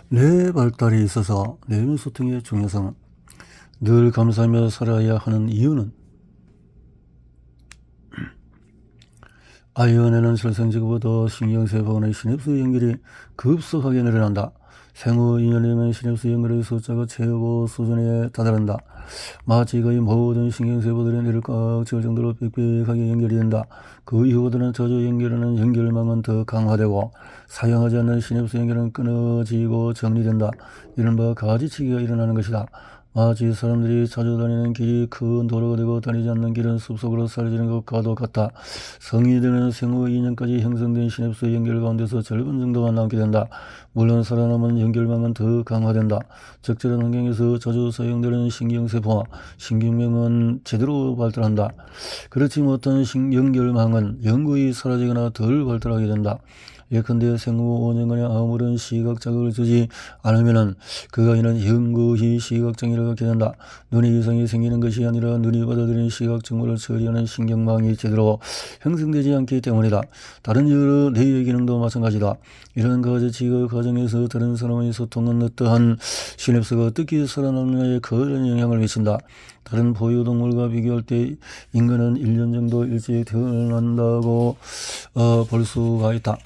뇌 발달에 있어서 내면 소통의 중요성은 늘 감사하며 살아야 하는 이유는 아이와 뇌는 출생지구부터 신경세포간의 시냅스 연결이 급속하게 늘어난다. 생후 2년이면 시냅스 연결의 숫자가 최고 수준에 다다른다. 마치 거의 모든 신경세포들이 뇌를 꽉 채울 정도로 빽빽하게 연결이 된다. 그 이후부터는 자주 연결하는 연결망은 더 강화되고 사용하지 않는 시냅스 연결은 끊어지고 정리된다. 이른바 가지치기가 일어나는 것이다. 마치 사람들이 자주 다니는 길이 큰 도로가 되고 다니지 않는 길은 숲속으로 사라지는 것과도 같다. 성인이 되면 생후 2년까지 형성된 시냅스 연결 가운데서 절반 정도만 남게 된다. 물론 살아남은 연결망은 더 강화된다. 적절한 환경에서 자주 사용되는 신경세포와 신경명은 제대로 발달한다. 그렇지 못한 연결망은 영구히 사라지거나 덜 발달하게 된다. 예컨대 생후 5년간의 아무런 시각 자극을 주지 않으면 그 아이는 영구히 시각장애를 갖게 된다. 눈에 이상이 생기는 것이 아니라 눈이 받아들이는 시각 정보를 처리하는 신경망이 제대로 형성되지 않기 때문이다. 다른 여러 뇌의 기능도 마찬가지다. 이런 가지치기 과정에서 다른 사람의 소통은 어떠한 시냅스가 어떻게 살아남느냐에 큰 영향을 미친다. 다른 포유동물과 비교할 때 인간은 1년 정도 일찍 태어난다고 볼 수가 있다.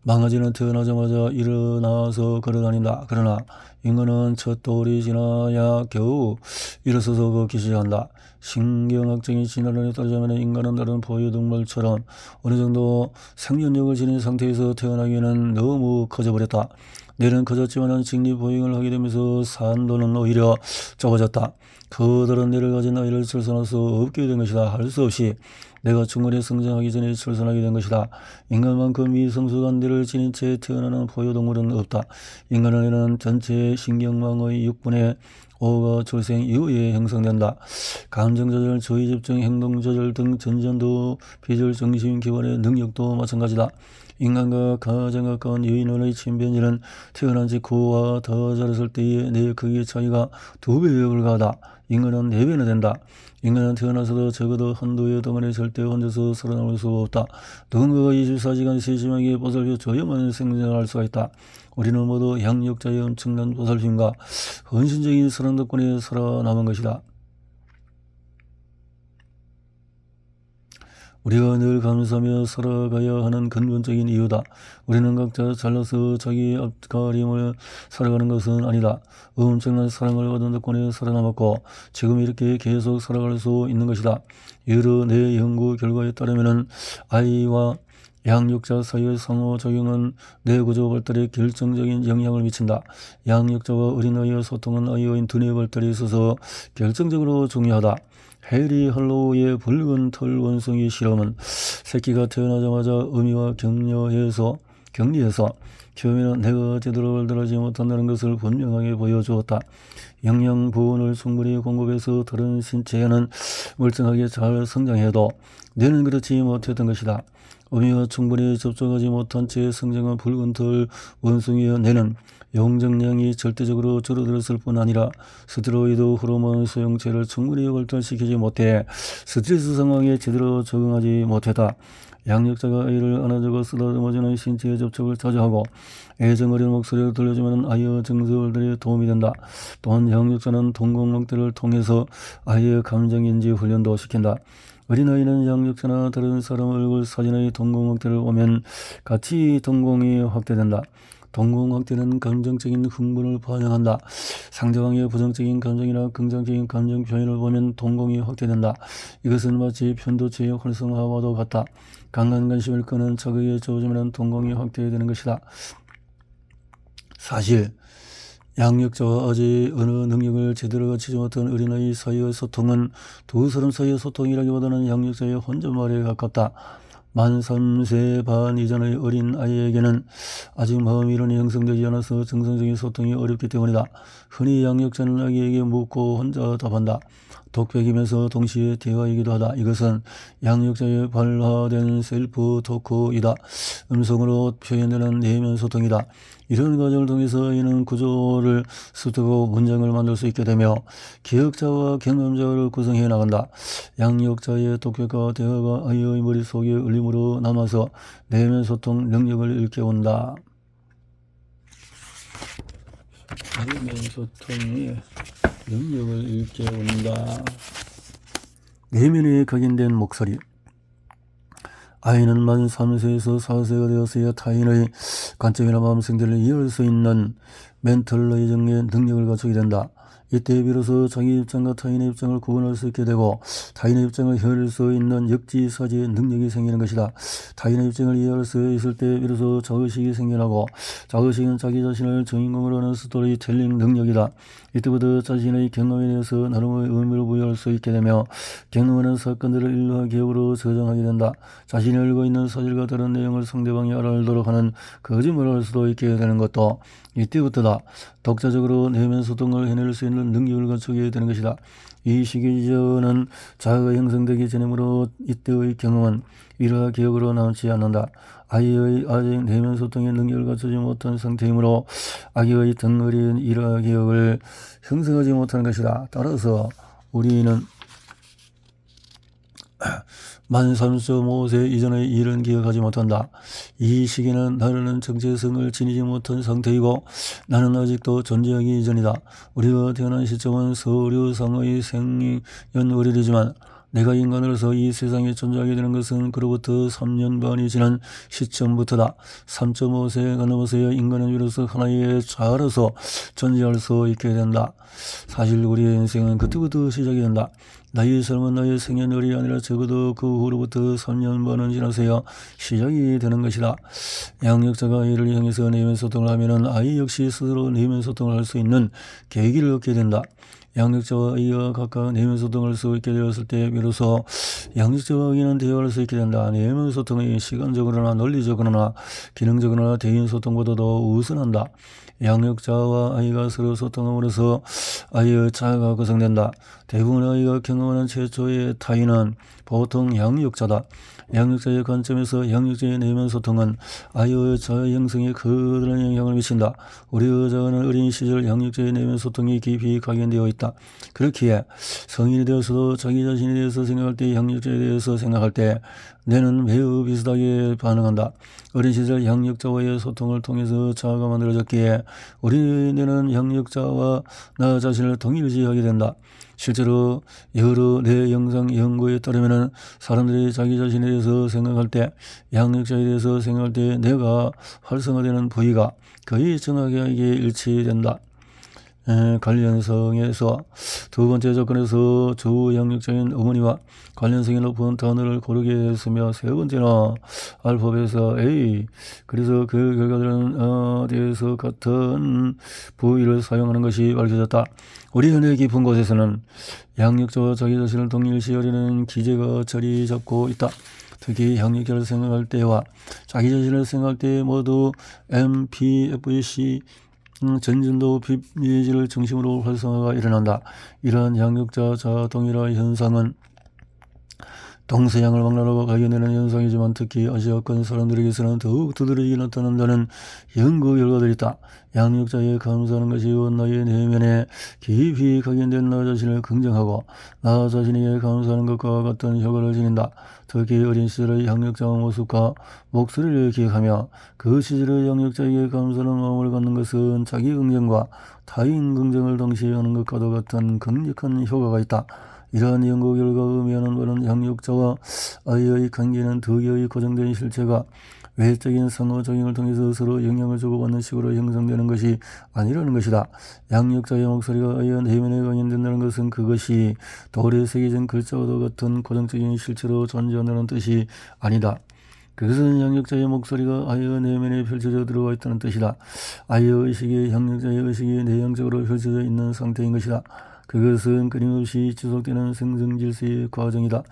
망아지는 태어나자마자 일어나서 걸어다닌다. 그러나 인간은 첫 돌이 지나야 겨우 일어서서 걷기 시작한다. 신경학적인 진화론에 따르자면 인간은 다른 포유동물처럼 어느 정도 생년력을 지닌 상태에서 태어나기에는 너무 커져버렸다. 뇌는 커졌지만 직립보행을 하게 되면서 산도는 오히려 좁아졌다. 커다란 뇌를 가진 아이를 출산할 수 없게 된 것이다. 할 수 없이 내가 충분히 성장하기 전에 출산하게 된 것이다. 인간만큼 미성숙한 뇌를 지닌 채 태어나는 포유동물은 없다. 인간에는 전체 신경망의 6분의 5가 출생 이후에 형성된다. 감정조절, 주의집중, 행동조절 등 전전도 비절 정신 기반의 능력도 마찬가지다. 인간과 가장 가까운 유인원의 침팬지는 태어난 직후와 더 자랐을 때의 뇌 크기 차이가 2배에 불과하다. 인간은 4배나 된다. 인간은 태어나서도 적어도 한두 해 동안에 절대 혼자서 살아남을 수가 없다. 누군가가 24시간 세심하게 보살펴 줘야만 생존할 수가 있다. 우리는 모두 양육자의 엄청난 보살핌과 헌신적인 사랑 덕분에 살아남은 것이다. 우리가 늘 감사하며 살아가야 하는 근본적인 이유다. 우리는 각자 잘나서 자기 앞가림을 살아가는 것은 아니다. 엄청난 사랑을 받은 덕분에 살아남았고 지금 이렇게 계속 살아갈 수 있는 것이다. 여러 뇌 연구 결과에 따르면 아이와 양육자 사이의 상호작용은 뇌구조 발달에 결정적인 영향을 미친다. 양육자와 어린아이의 소통은 아이의 두뇌 발달에 있어서 결정적으로 중요하다. 해리 할로우의 붉은 털 원숭이 실험은 새끼가 태어나자마자 어미와 격리해서 키우면 내가 제대로 발달하지 못한다는 것을 분명하게 보여주었다. 영양 부분을 충분히 공급해서 다른 신체에는 멀쩡하게 잘 성장해도 뇌는 그렇지 못했던 것이다. 어미와 충분히 접촉하지 못한 채 성장한 붉은 털 원숭이의 뇌는 용적량이 절대적으로 줄어들었을 뿐 아니라 스테로이드 호르몬 수용체를 충분히 발달시키지 못해 스트레스 상황에 제대로 적응하지 못했다. 양육자가 아이를 안아주고 쓰다듬어주는 신체 접촉을 자주 하고 애정 어린 목소리를 들려주면 아이의 정서 발달에 도움이 된다. 또한 양육자는 동공학대를 통해서 아이의 감정인지 훈련도 시킨다. 어린아이는 양육자나 다른 사람 얼굴 사진의 동공학대를 보면 같이 동공이 확대된다. 동공학대는 감정적인 흥분을 반영한다. 상대방의 부정적인 감정이나 긍정적인 감정 표현을 보면 동공이 확대된다. 이것은 마치 편도체의 활성화와도 같다. 강한 관심을 끄는 자극에 주어지면 동공이 확대되는 것이다. 사실 양육자와 아직 어느 능력을 제대로 갖추지 못한 어린아이 사이의 소통은 두 사람 사이의 소통이라기보다는 양육자의 혼잣말에 가깝다. 만 3세 반 이전의 어린 아이에게는 아직 마음 이론이 형성되지 않아서 정상적인 소통이 어렵기 때문이다. 흔히 양육자는 아기에게 묻고 혼자 답한다. 독백이면서 동시에 대화이기도 하다. 이것은 양육자의 발화된 셀프 토크이다. 음성으로 표현되는 내면 소통이다. 이런 과정을 통해서 아이는 구조를 습득하고 문장을 만들 수 있게 되며 기억자와 경험자를 구성해 나간다. 양육자의 독백과 대화가 아이의 머릿속에 울림으로 남아서 내면 소통 능력을 일깨운다. 내면소통의 능력을 일깨운다. 내면에 각인된 목소리. 아이는 만 3세에서 4세가 되었어야 타인의 관점이나 마음생들을 이해할 수 있는 멘털 내정의 능력을 갖추게 된다. 이때 비로소 자기 입장과 타인의 입장을 구분할 수 있게 되고 타인의 입장을 헤아릴 수 있는 역지사지의 능력이 생기는 것이다. 타인의 입장을 이해할 수 있을 때 비로소 자의식이 생겨나고 자의식은 자기 자신을 주인공으로 하는 스토리텔링 능력이다. 이때부터 자신의 경험에 대해서 나름의 의미를 부여할 수 있게 되며 경험하는 사건들을 일화 기억으로 저장하게 된다. 자신이 알고 있는 사실과 다른 내용을 상대방이 알도록 하는 거짓말을 할 수도 있게 되는 것도 이때부터다. 독자적으로 내면 소통을 해낼 수 있는 능력을 갖추게 되는 것이다. 이 시기 이전은 자아가 형성되기 전이므로 이때의 경험은 일화 기억으로 남지 않는다. 아이의 아직 내면 소통의 능력을 갖추지 못한 상태이므로 아기의 덩어리인 일화 기억을 형성하지 못하는 것이다. 따라서 우리는 만 3.5세 이전의 일은 기억하지 못한다. 이 시기는 나라는 정체성을 지니지 못한 상태이고 나는 아직도 존재하기 이전이다. 우리가 태어난 시점은 서류상의 생년월일이지만 내가 인간으로서 이 세상에 존재하게 되는 것은 그로부터 3년 반이 지난 시점부터다. 3.5세가 넘어서야 인간은 비로소 하나의 자아로서 존재할 수 있게 된다. 사실 우리의 인생은 그때부터 시작이 된다. 나의 삶은 나의 생년월일이 아니라 적어도 그 후로부터 3년 반은 지나서야 시작이 되는 것이다. 양육자가 아이를 향해서 내면 소통을 하면 아이 역시 스스로 내면 소통을 할 수 있는 계기를 얻게 된다. 양육자와 아이가 각각 내면 소통할 수 있게 되었을 때 비로소 양육자와 아이는 대화할 수 있게 된다. 내면 소통이 시간적으로나 논리적으로나 기능적으로나 대인 소통보다도 우선한다. 양육자와 아이가 서로 소통함으로써 아이의 자아가 구성된다. 대부분 아이가 경험하는 최초의 타인은 보통 양육자다. 양육자의 관점에서 양육자의 내면 소통은 아이의 자아 형성에 커다란 영향을 미친다. 우리의 자아는 어린 시절 양육자의 내면 소통이 깊이 각인되어 있다. 그렇기에 성인이 되어서도 자기 자신에 대해서 생각할 때 양육자에 대해서 생각할 때 뇌는 매우 비슷하게 반응한다. 어린 시절 양육자와의 소통을 통해서 자아가 만들어졌기에 우리 뇌는 양육자와 나 자신을 동일시하게 된다. 실제로 여러 뇌 영상 연구에 따르면 사람들이 자기 자신에 대해서 생각할 때 양육자에 대해서 생각할 때 뇌가 활성화되는 부위가 거의 정확하게 일치된다. 관련성에서 두 번째 조건에서 주 양육자인 어머니와 관련성이 높은 단어를 고르게 했으며 세 번째는 알파벳에서 A. 그래서 그 결과들은 어디에서 같은 부위를 사용하는 것이 밝혀졌다. 우리 뇌의 깊은 곳에서는 양육자와 자기 자신을 동일시하려는 기제가 자리 잡고 있다. 특히 양육자를 생각할 때와 자기 자신을 생각할 때 모두 MPFC 전진도 비뇌지를 중심으로 활성화가 일어난다. 이러한 양육자 자아 동일화 현상은 동서양을 막론하고 발견되는 현상이지만 특히 아시아권 사람들에게서는 더욱 두드러지게 나타난다는 연구 결과들이 있다. 양육자에 감사하는 것이 나의 내면에 깊이 각인된 나 자신을 긍정하고 나 자신에게 감사하는 것과 같은 효과를 지닌다. 특히 어린 시절의 양육자의 모습과 목소리를 기억하며 그 시절의 양육자에게 감사하는 마음을 갖는 것은 자기 긍정과 타인 긍정을 동시에 하는 것과도 같은 강력한 효과가 있다. 이러한 연구 결과가 의미하는 바는 양육자와 아이의 관계는 두 개의 고정된 실체가 외적인 상호작용을 통해서 서로 영향을 주고받는 식으로 형성되는 것이 아니라는 것이다. 양육자의 목소리가 아이의 내면에 각인된다는 것은 그것이 돌에 새겨진 글자와도 같은 고정적인 실체로 존재한다는 뜻이 아니다. 그것은 양육자의 목소리가 아이의 내면에 펼쳐져 들어가 있다는 뜻이다. 아이의 의식이 양육자의 의식이 내향적으로 펼쳐져 있는 상태인 것이다. 그것은 끊임없이 지속되는 생성질서의 과정이다.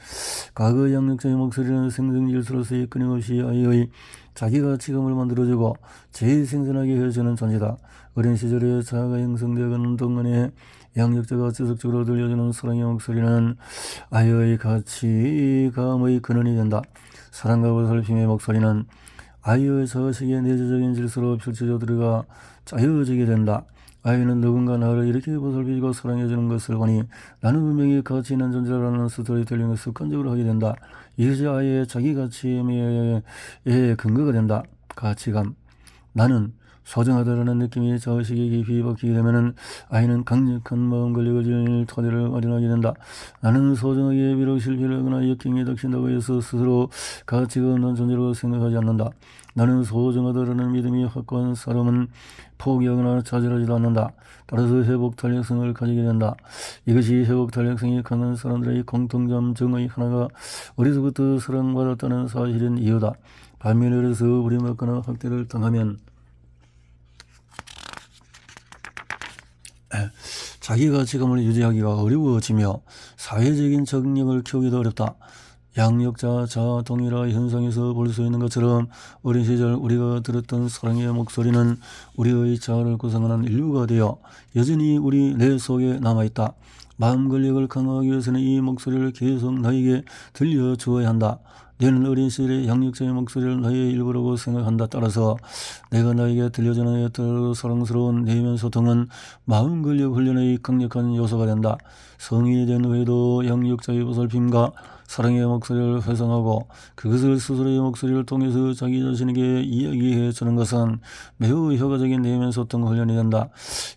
과거 양육자의 목소리는 생성질서로서의 끊임없이 아이의 자기가치감을 만들어주고 재생산하게 해주는 존재다. 어린 시절에 자아가 형성되어가는 동안에 양육자가 지속적으로 들려주는 사랑의 목소리는 아이의 가치감의 근원이 된다. 사랑과 보살핌의 목소리는 아이의 자아식의 내재적인 질서로 펼쳐져 들어가 짜여지게 된다. 아이는 누군가 나를 이렇게 보살피고 사랑해주는 것을 보니 나는 분명히 가치 있는 존재라는 스토리텔링을 습관적으로 하게 된다. 이것이 아이의 자기가치의 근거가 된다. 가치감. 나는 소중하다라는 느낌이 자식에 깊이 박히게 되면은 아이는 강력한 마음 권력을 토대를 마련하게 된다. 나는 소중하게 비록 실패를 하거나 역경에 닥친다고 해서 스스로 가치가 없는 존재로 생각하지 않는다. 나는 소중하다라는 믿음이 확고한 사람은 포기하거나 좌절하지도 않는다. 따라서 회복 탄력성을 가지게 된다. 이것이 회복 탄력성이 강한 사람들의 공통점 중의 하나가 어려서부터 사랑받았다는 사실인 이유다. 반면에 어려서 부림받거나 학대를 당하면 자기 가치감을 유지하기가 어려워지며 사회적인 적응력을 키우기도 어렵다. 양력자 자동일화 현상에서 볼 수 있는 것처럼 어린 시절 우리가 들었던 사랑의 목소리는 우리의 자아를 구성하는 인류가 되어 여전히 우리 뇌 속에 남아있다. 마음 권력을 강화하기 위해서는 이 목소리를 계속 나에게 들려주어야 한다. 내는 어린 시절의 양육자의 목소리를 나의 일부라고 생각한다. 따라서 내가 나에게 들려주는 애들로 사랑스러운 내면 소통은 마음 권력 훈련의 강력한 요소가 된다. 성인이 된 후에도 양육자의 보살핌과 사랑의 목소리를 회상하고 그것을 스스로의 목소리를 통해서 자기 자신에게 이야기해 주는 것은 매우 효과적인 내면 소통 훈련이 된다.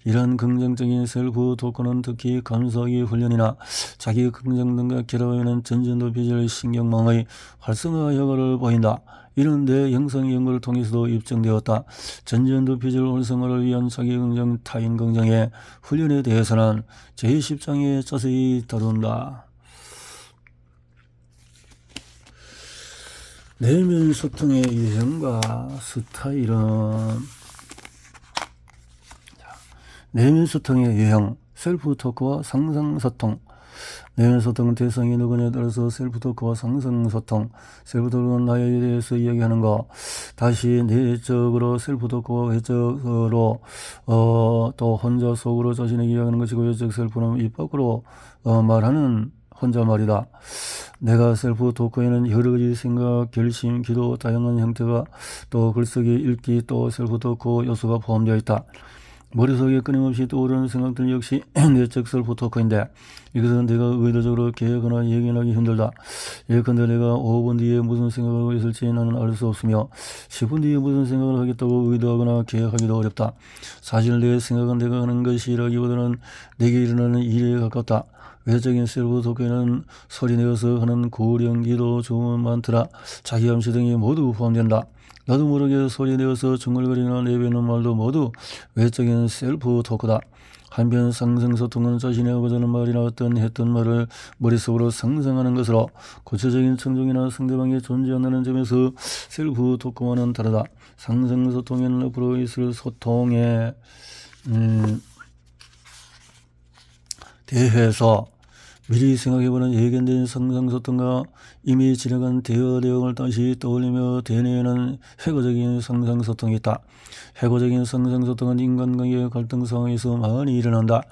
이러한 긍정적인 셀프 토크는 특히 감사하기 훈련이나 자기 긍정 등과 결합하면 전전도피질 신경망의 활성화 효과를 보인다. 이런 내 영상 연구를 통해서도 입증되었다. 전전도피질 활성화를 위한 자기 긍정, 타인 긍정의 훈련에 대해서는 제10장에 자세히 다룬다. 내면 소통의 유형과 스타일은 내면 소통의 유형, 셀프 토크와 상상 소통. 내면 소통은 대상이 누구냐에 따라서 셀프 토크와 상상 소통. 셀프 토크는 나에 대해서 이야기하는 것. 다시 내적으로 셀프 토크와 외적으로 또 혼자 속으로 자신에게 이야기하는 것이고, 외적 셀프는 입 밖으로 말하는 혼잣말이다. 내가 셀프 토크에는 여러 가지 생각, 결심, 기도, 다양한 형태가 또 글쓰기, 읽기, 또 셀프 토크 요소가 포함되어 있다. 머릿속에 끊임없이 떠오르는 생각들 역시 내적 셀프 토크인데 이것은 내가 의도적으로 계획하거나 예견하기 힘들다. 예컨대 내가 5분 뒤에 무슨 생각을 하고 있을지 나는 알 수 없으며 10분 뒤에 무슨 생각을 하겠다고 의도하거나 계획하기도 어렵다. 사실 내 생각은 내가 하는 것이라기보다는 내게 일어나는 일에 가깝다. 외적인 셀프 토크에는 소리내어서 하는 고령, 기도, 주문, 만트라, 자기 암시 등이 모두 포함된다. 나도 모르게 소리내어서 중얼거리나 내뱉는 말도 모두 외적인 셀프 토크다. 한편 상상소통은 자신이 하고자 하는 말이나 어떤 했던 말을 머릿속으로 상상하는 것으로 구체적인 청중이나 상대방이 존재한다는 점에서 셀프 토크와는 다르다. 상상소통에는 앞으로 있을 소통에 대해서 미리 생각해보는 예견된 상상소통과 이미 지나간 대화 내용을 다시 떠올리며 되뇌는 회고적인 상상소통이 있다. 회고적인 상상소통은 인간관계 갈등 상황에서 많이 일어난다.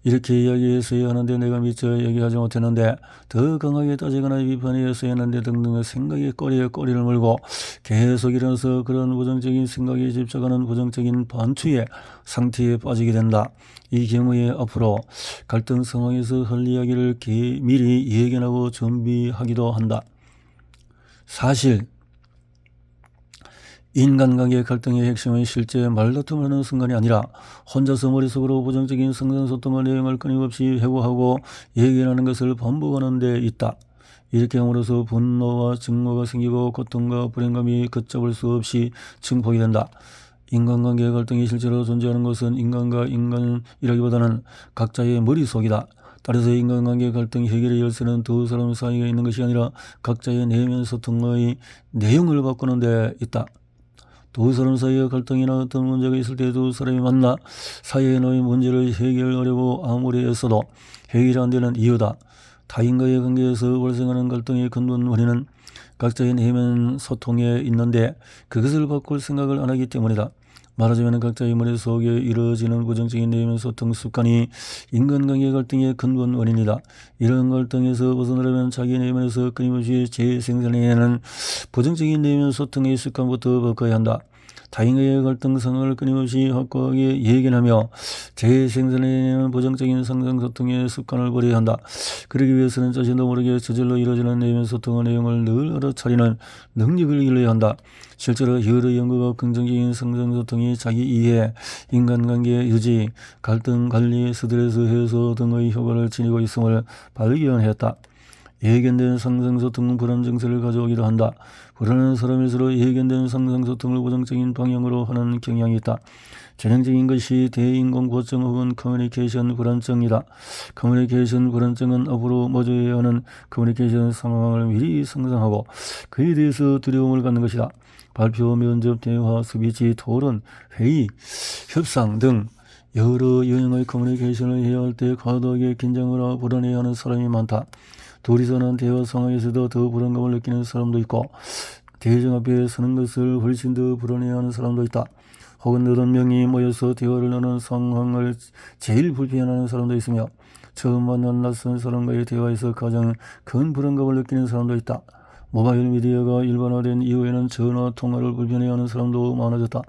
이렇게 이야기했어야 하는데 내가 미처 얘기하지 못했는데 더 강하게 따지거나 비판했어야 하는데 등등의 생각의 꼬리에 꼬리를 물고 계속 일어나서 그런 부정적인 생각에 집착하는 부정적인 반추의 상태에 빠지게 된다. 이 경우에 앞으로 갈등 상황에서 할 이야기를 미리 예견하고 준비하기도 한다. 사실 인간관계 갈등의 핵심은 실제 말다툼을 하는 순간이 아니라 혼자서 머릿속으로 부정적인 상상소통의 내용을 끊임없이 회고하고 예견하는 것을 반복하는 데 있다. 이렇게 함으로써 분노와 증오가 생기고 고통과 불행감이 걷잡을 수 없이 증폭이 된다. 인간관계 갈등이 실제로 존재하는 것은 인간과 인간이라기보다는 각자의 머릿속이다. 따라서 인간관계 갈등 해결의 열쇠는 두 사람 사이에 있는 것이 아니라 각자의 내면 소통의 내용을 바꾸는 데 있다. 두 사람 사이의 갈등이나 어떤 문제가 있을 때 두 사람이 만나 사이에 놓인 문제를 해결하려고 아무리 애써도 해결이 안 되는 이유다. 타인과의 관계에서 발생하는 갈등의 근본 원인은 각자의 내면 소통에 있는데 그것을 바꿀 생각을 안 하기 때문이다. 말하자면 각자의 머릿속에 이루어지는 부정적인 내면 소통 습관이 인간관계 갈등의 근본 원인이다. 이런 갈등에서 벗어나려면 자기 내면에서 끊임없이 재생산해내는 부정적인 내면 소통의 습관부터 바꿔야 한다. 타인과의 갈등성을 끊임없이 확고하게 예견하며 재생산에는 부정적인 상상소통의 습관을 버려야 한다. 그러기 위해서는 자신도 모르게 저절로 이루어지는 내면 소통의 내용을 늘 알아차리는 능력을 길러야 한다. 실제로 여러 연구가 긍정적인 상상소통이 자기 이해, 인간관계 유지, 갈등 관리, 스트레스 해소 등의 효과를 지니고 있음을 발견했다. 예견된 상상소통은 불안 증세를 가져오기도 한다. 불안한 사람일수록 예견된 상상소통을 부정적인 방향으로 하는 경향이 있다. 전형적인 것이 대인공고증 혹은 커뮤니케이션 불안증이다. 커뮤니케이션 불안증은 앞으로 마주해야 하는 커뮤니케이션 상황을 미리 상상하고 그에 대해서 두려움을 갖는 것이다. 발표, 면접, 대화, 스피치, 토론, 회의, 협상 등 여러 유형의 커뮤니케이션을 해야 할 때 과도하게 긴장을 하고 불안해하는 사람이 많다. 둘이서는 대화 상황에서도 더 불안감을 느끼는 사람도 있고 대중 앞에 서는 것을 훨씬 더 불안해하는 사람도 있다. 혹은 여러 명이 모여서 대화를 하는 상황을 제일 불편해하는 사람도 있으며 처음 만난 낯선 사람과의 대화에서 가장 큰 불안감을 느끼는 사람도 있다. 모바일 미디어가 일반화된 이후에는 전화 통화를 불편해하는 사람도 많아졌다.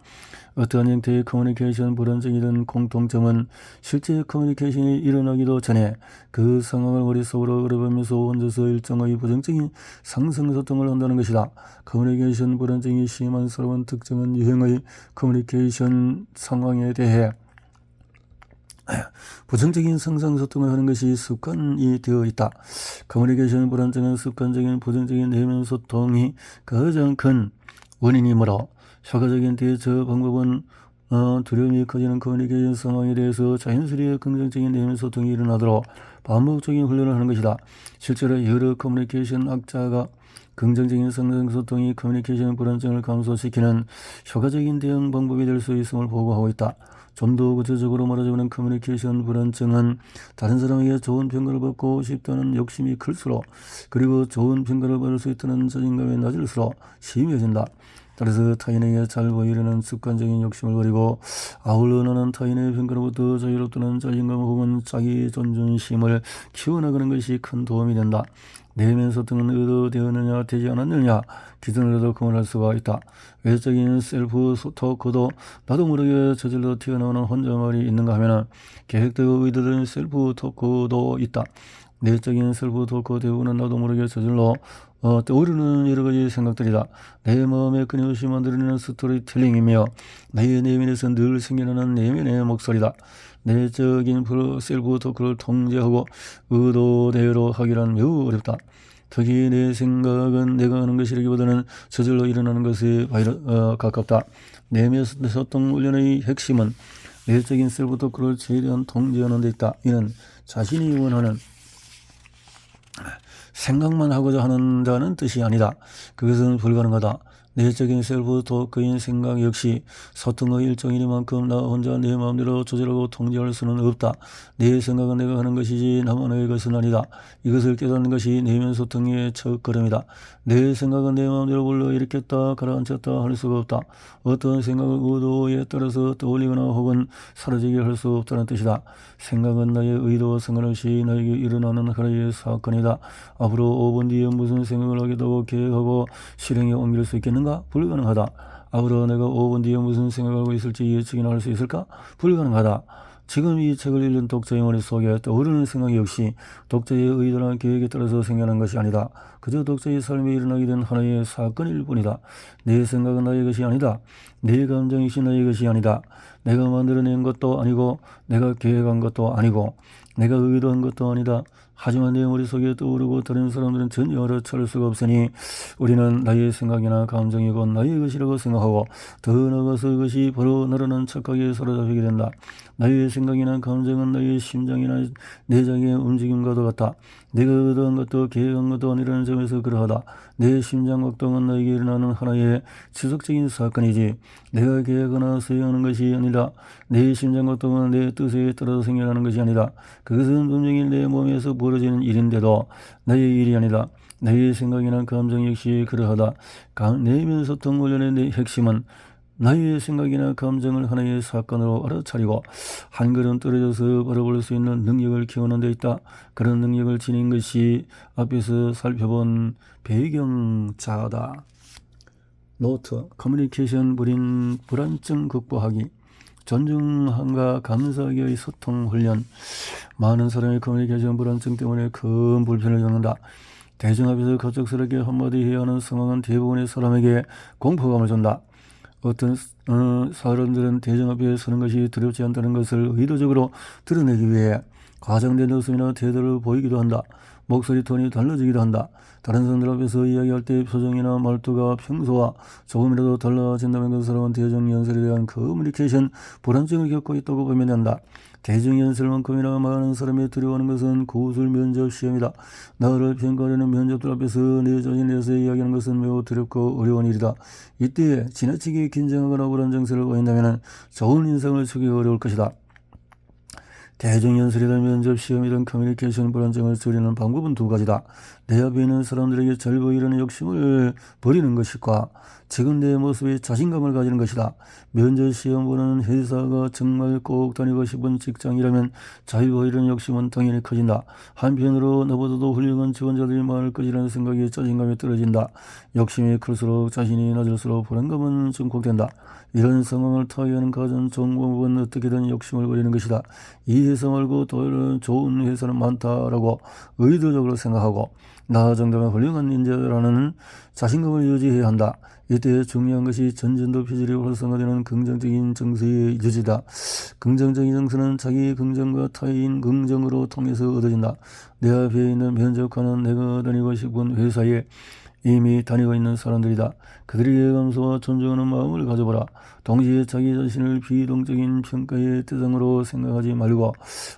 어떠한 형태의 커뮤니케이션 불안증이든 공통점은 실제 커뮤니케이션이 일어나기도 전에 그 상황을 머릿속으로 그려보면서 혼자서 일정의 부정적인 상상소통을 한다는 것이다. 커뮤니케이션 불안증이 심한 사람은 특정한 유형의 커뮤니케이션 상황에 대해 부정적인 상상소통을 하는 것이 습관이 되어 있다. 커뮤니케이션 불안증은 습관적인 부정적인 내면 소통이 가장 큰 원인이므로 효과적인 대처 방법은 두려움이 커지는 커뮤니케이션 상황에 대해서 자연스레 긍정적인 내면 소통이 일어나도록 반복적인 훈련을 하는 것이다. 실제로 여러 커뮤니케이션 학자가 긍정적인 상상소통이 커뮤니케이션 불안증을 감소시키는 효과적인 대응 방법이 될 수 있음을 보고하고 있다. 좀 더 구체적으로 말하자면 커뮤니케이션 불안증은 다른 사람에게 좋은 평가를 받고 싶다는 욕심이 클수록 그리고 좋은 평가를 받을 수 있다는 자신감이 낮을수록 심해진다. 따라서 타인에게 잘 보이려는 습관적인 욕심을 버리고 아울러 나는 타인의 평가로부터 자유롭다는 자신감 혹은 자기 존중심을 키워나가는 것이 큰 도움이 된다. 내면 소통은 의도되었느냐 되지 않았느냐 기준으로도 구분할 수가 있다. 외적인 셀프 토크도 나도 모르게 저절로 튀어나오는 혼잣말이 있는가 하면 계획되고 의도된 셀프 토크도 있다. 내적인 셀프 토크 대부분은 나도 모르게 저절로 떠오르는 여러 가지 생각들이다. 내 마음에 끊임없이 만들어내는 스토리텔링이며 나의 내면에서 늘 생겨나는 내면의 목소리다. 내적인 셀프 토크를 통제하고 의도대로 하기란 매우 어렵다. 특히 내 생각은 내가 하는 것이라기보다는 저절로 일어나는 것에 가깝다. 내면 소통 훈련의 핵심은 내적인 셀프 토크를 최대한 통제하는 데 있다. 이는 자신이 원하는 생각만 하고자 하는 자는 뜻이 아니다. 그것은 불가능하다. 내적인 셀프 토크인 생각 역시 소통의 일종이니만큼 나 혼자 내 마음대로 조절하고 통제할 수는 없다. 내 생각은 내가 하는 것이지 나만의 것은 아니다. 이것을 깨닫는 것이 내면 소통의 첫걸음이다. 내 생각은 내 마음대로 불러일으켰다 가라앉혔다 할 수가 없다. 어떤 생각을 의도에 따라서 떠올리거나 혹은 사라지게 할 수 없다는 뜻이다. 생각은 나의 의도와 상관없이 나에게 일어나는 하나의 사건이다. 앞으로 5분 뒤에 무슨 생각을 하겠다고 계획하고 실행에 옮길 수 있겠는가? 불가능하다. 앞으로 내가 5분 뒤에 무슨 생각을 하고 있을지 예측이나 할 수 있을까? 불가능하다. 지금 이 책을 읽는 독자의 머릿속에 떠오르는 생각 역시 독자의 의도나 계획에 따라서 생겨난 것이 아니다. 그저 독자의 삶에 일어나게 된 하나의 사건일 뿐이다. 내 생각은 나의 것이 아니다. 내 감정 역시 나의 것이 아니다. 내가 만들어낸 것도 아니고 내가 계획한 것도 아니고 내가 의도한 것도 아니다. 하지만 내 머릿속에 떠오르고 다른 사람들은 전혀 알아차릴 수가 없으니 우리는 나의 생각이나 감정이 곧 나의 것이라고 생각하고 더 나아가서 그것이 바로 나라는 착각에 사로잡히게 된다. 나의 생각이나 감정은 나의 심장이나 내장의 움직임과도 같다. 내가 의도한 것도 계획한 것도 아니라는 점에서 그러하다. 내 심장박동은 나에게 일어나는 하나의 지속적인 사건이지 내가 계획하거나 수행하는 것이 아니라 내 심장박동은 내 뜻에 따라서 생겨나는 것이 아니다. 그것은 분명히 내 몸에서 벌어지는 일인데도 나의 일이 아니다. 나의 생각이나 감정 역시 그러하다. 내면 소통 훈련의 핵심은 나의 생각이나 감정을 하나의 사건으로 알아차리고 한 걸음 떨어져서 바라볼 수 있는 능력을 키우는 데 있다. 그런 능력을 지닌 것이 앞에서 살펴본 배경자다. 노트, 커뮤니케이션 불안증 극복하기, 존중함과 감사하기의 소통 훈련. 많은 사람이 커뮤니케이션 불안증 때문에 큰 불편을 겪는다. 대중 앞에서 갑작스럽게 한마디 해야 하는 상황은 대부분의 사람에게 공포감을 준다. 어떤 사람들은 대중 앞에 서는 것이 두렵지 않다는 것을 의도적으로 드러내기 위해 과장된 웃음이나 태도를 보이기도 한다. 목소리 톤이 달라지기도 한다. 다른 사람들 앞에서 이야기할 때 표정이나 말투가 평소와 조금이라도 달라진다면 그 사람은 대중연설에 대한 커뮤니케이션 불안증을 겪고 있다고 보면 된다. 대중연설만큼이나 많은 사람이 두려워하는 것은 고술 면접 시험이다. 나를 평가하려는 면접들 앞에서 내 자신에 대해서 이야기하는 것은 매우 두렵고 어려운 일이다. 이때 지나치게 긴장하거나 불안증세를 보인다면 좋은 인상을 주기 어려울 것이다. 대중연설이든 면접시험이든 커뮤니케이션 불안증을 줄이는 방법은 두 가지다. 내 앞에 있는 사람들에게 잘 보이려는 욕심을 버리는 것과 지금 내 모습에 자신감을 가지는 것이다. 면접시험 보는 회사가 정말 꼭 다니고 싶은 직장이라면 잘 보이려는 욕심은 당연히 커진다. 한편으로 나보다도 훌륭한 지원자들이 많을 것이라는 생각에 자신감이 떨어진다. 욕심이 클수록 자신이 낮을수록 불안감은 증폭된다. 이런 상황을 타개하는 가장 좋은 방법은 어떻게든 욕심을 버리는 것이다. 이 회사 말고 더 좋은 회사는 많다라고 의도적으로 생각하고 나 정도면 훌륭한 인재라는 자신감을 유지해야 한다. 이때 중요한 것이 전전도 피질이 활성화되는 긍정적인 정서의 유지다. 긍정적인 정서는 자기 긍정과 타인 긍정으로 통해서 얻어진다. 내 앞에 있는 면접관은 내가 다니고 싶은 회사에 이미 다니고 있는 사람들이다. 그들에게 감사와 존중하는 마음을 가져보라. 동시에 자기 자신을 비동적인 평가의 대상으로 생각하지 말고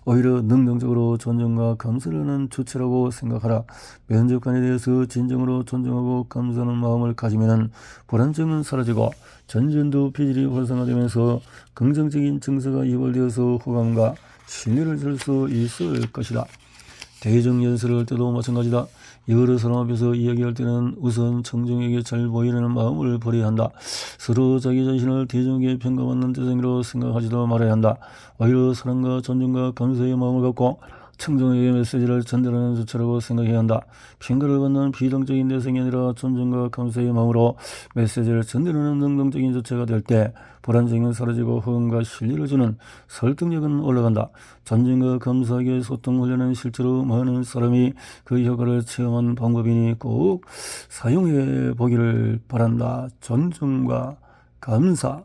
오히려 능동적으로 존중과 감사를 하는 주체라고 생각하라. 면접관에 대해서 진정으로 존중하고 감사하는 마음을 가지면 불안증은 사라지고 전전도 피질이 활성화되면서 긍정적인 정서가 유발되어서 호감과 신뢰를 줄 수 있을 것이다. 대중연설을 할 때도 마찬가지다. 여러 사람 앞에서 이야기할 때는 우선 청중에게 잘 보이려는 마음을 버려야 한다. 서로 자기 자신을 대중에게 평가받는 대상으로 생각하지도 말아야 한다. 오히려 사랑과 존중과 감사의 마음을 갖고 청중에게 메시지를 전달하는 주체라고 생각해야 한다. 평가를 받는 비동적인 대상이 아니라 존중과 감사의 마음으로 메시지를 전달하는 능동적인 주체가 될 때 불안증은 사라지고 호응과 신뢰를 주는 설득력은 올라간다. 존중과 감사하게 소통 훈련은 실제로 많은 사람이 그 효과를 체험한 방법이니 꼭 사용해 보기를 바란다. 존중과 감사.